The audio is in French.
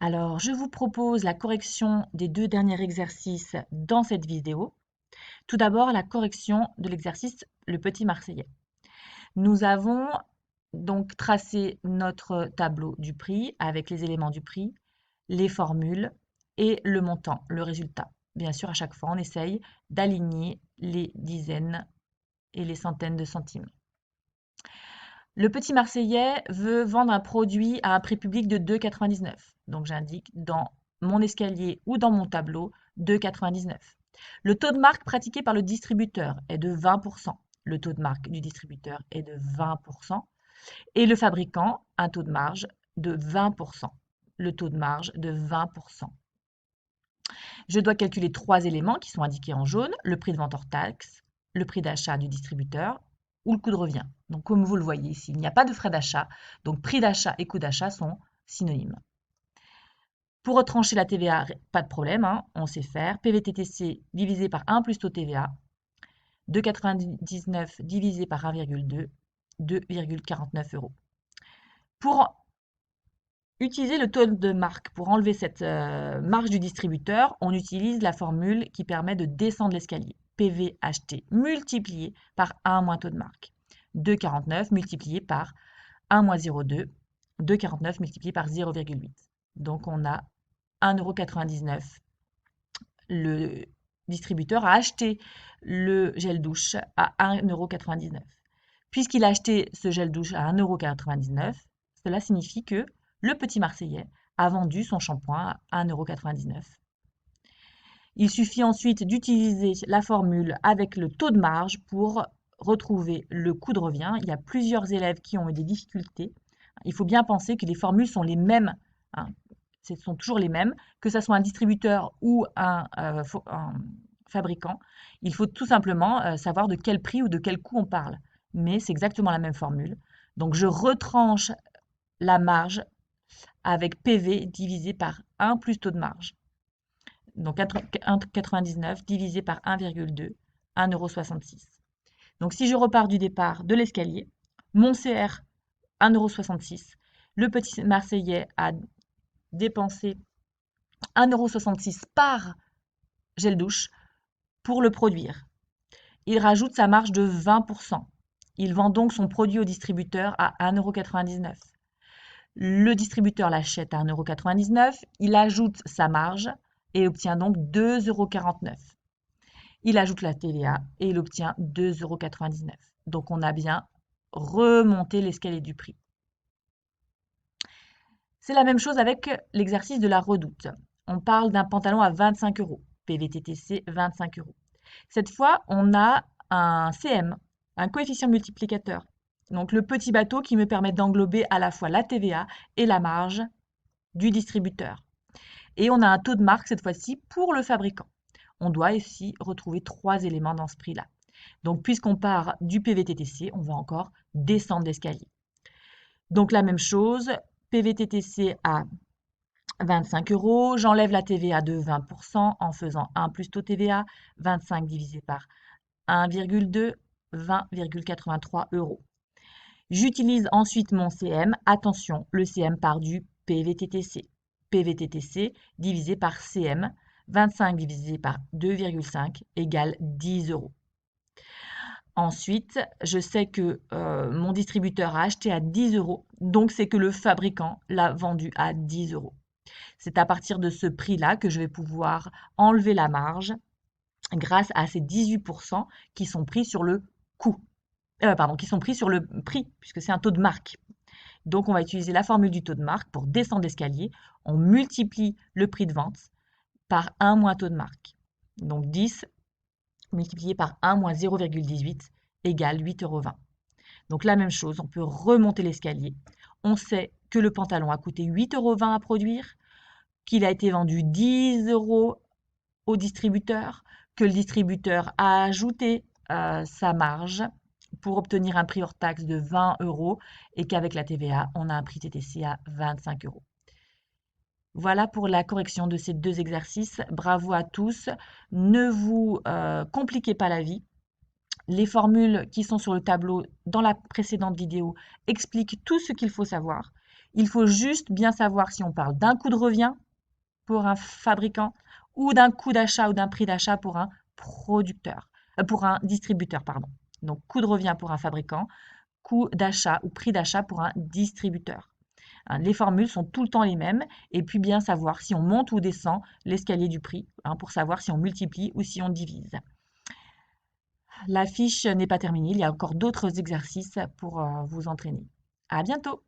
Alors, je vous propose la correction des deux derniers exercices dans cette vidéo. Tout d'abord, la correction de l'exercice Le Petit Marseillais. Nous avons donc tracé notre tableau du prix avec les éléments du prix, les formules et le montant, le résultat. Bien sûr, à chaque fois, on essaye d'aligner les dizaines et les centaines de centimes. Le Petit Marseillais veut vendre un produit à un prix public de 2,99 €. Donc j'indique dans mon escalier ou dans mon tableau 2,99 €. Le taux de marque pratiqué par le distributeur est de 20%. Le taux de marque du distributeur est de 20%. Et le fabricant, un taux de marge de 20%. Le taux de marge de 20%. Je dois calculer trois éléments qui sont indiqués en jaune, le prix de vente hors taxe, le prix d'achat du distributeur ou le coût de revient. Donc comme vous le voyez ici, il n'y a pas de frais d'achat, donc prix d'achat et coût d'achat sont synonymes. Pour retrancher la TVA, pas de problème, on sait faire. PVTTC divisé par 1 plus taux TVA, 2,99 divisé par 1,2, 2,49 €. Pour utiliser le taux de marque pour enlever cette marge du distributeur, on utilise la formule qui permet de descendre l'escalier. PV acheté multiplié par 1 moins taux de marque. 2,49 multiplié par 1 moins 0,2. 2,49 multiplié par 0,8. Donc on a 1,99 €. Le distributeur a acheté le gel douche à 1,99 €. Puisqu'il a acheté ce gel douche à 1,99 €, cela signifie que le Petit Marseillais a vendu son shampoing à 1,99 €. Il suffit ensuite d'utiliser la formule avec le taux de marge pour retrouver le coût de revient. Il y a plusieurs élèves qui ont eu des difficultés. Il faut bien penser que les formules sont les mêmes, ce sont toujours les mêmes, que ce soit un distributeur ou un fabricant. Il faut tout simplement savoir de quel prix ou de quel coût on parle. Mais c'est exactement la même formule. Donc je retranche la marge avec PV divisé par 1 plus taux de marge. Donc 1,99 divisé par 1,2, 1,66 €. Donc si je repars du départ de l'escalier, mon CR 1,66 €, le Petit Marseillais a dépensé 1,66 € par gel douche pour le produire. Il rajoute sa marge de 20%. Il vend donc son produit au distributeur à 1,99 €. Le distributeur l'achète à 1,99 €, il ajoute sa marge et obtient donc 2,49 €. Il ajoute la TVA et il obtient 2,99 €. Donc on a bien remonté l'escalier du prix. C'est la même chose avec l'exercice de la redoute. On parle d'un pantalon à 25 €, PVTTC 25 €. Cette fois, on a un CM, un coefficient multiplicateur. Donc le petit bateau qui me permet d'englober à la fois la TVA et la marge du distributeur. Et on a un taux de marque cette fois-ci pour le fabricant. On doit aussi retrouver trois éléments dans ce prix-là. Donc puisqu'on part du PVTTC, on va encore descendre l'escalier. Donc la même chose, PVTTC à 25 €, j'enlève la TVA de 20% en faisant 1 plus taux TVA, 25 divisé par 1,2, 20,83 €. J'utilise ensuite mon CM. Attention, le CM part du PVTTC. PVTTC divisé par CM, 25 divisé par 2,5 égale 10 €. Ensuite, je sais que mon distributeur a acheté à 10 €, donc c'est que le fabricant l'a vendu à 10 €. C'est à partir de ce prix-là que je vais pouvoir enlever la marge grâce à ces 18% qui sont pris sur le coût. Qui sont pris sur le prix, puisque c'est un taux de marque. Donc on va utiliser la formule du taux de marque pour descendre l'escalier. On multiplie le prix de vente par 1 moins taux de marque. Donc 10 multiplié par 1 moins 0,18 égale 8,20 €. Donc la même chose, on peut remonter l'escalier. On sait que le pantalon a coûté 8,20 € à produire, qu'il a été vendu 10 € au distributeur, que le distributeur a ajouté sa marge pour obtenir un prix hors taxe de 20 € et qu'avec la TVA, on a un prix TTC à 25 €. Voilà pour la correction de ces deux exercices. Bravo à tous. Ne vous compliquez pas la vie. Les formules qui sont sur le tableau dans la précédente vidéo expliquent tout ce qu'il faut savoir. Il faut juste bien savoir si on parle d'un coût de revient pour un fabricant ou d'un coût d'achat ou d'un prix d'achat pour un pour un distributeur, pardon. Donc, coût de revient pour un fabricant, coût d'achat ou prix d'achat pour un distributeur. Hein, les formules sont tout le temps les mêmes et puis bien savoir si on monte ou descend l'escalier du prix, hein, pour savoir si on multiplie ou si on divise. La fiche n'est pas terminée, il y a encore d'autres exercices pour vous entraîner. À bientôt!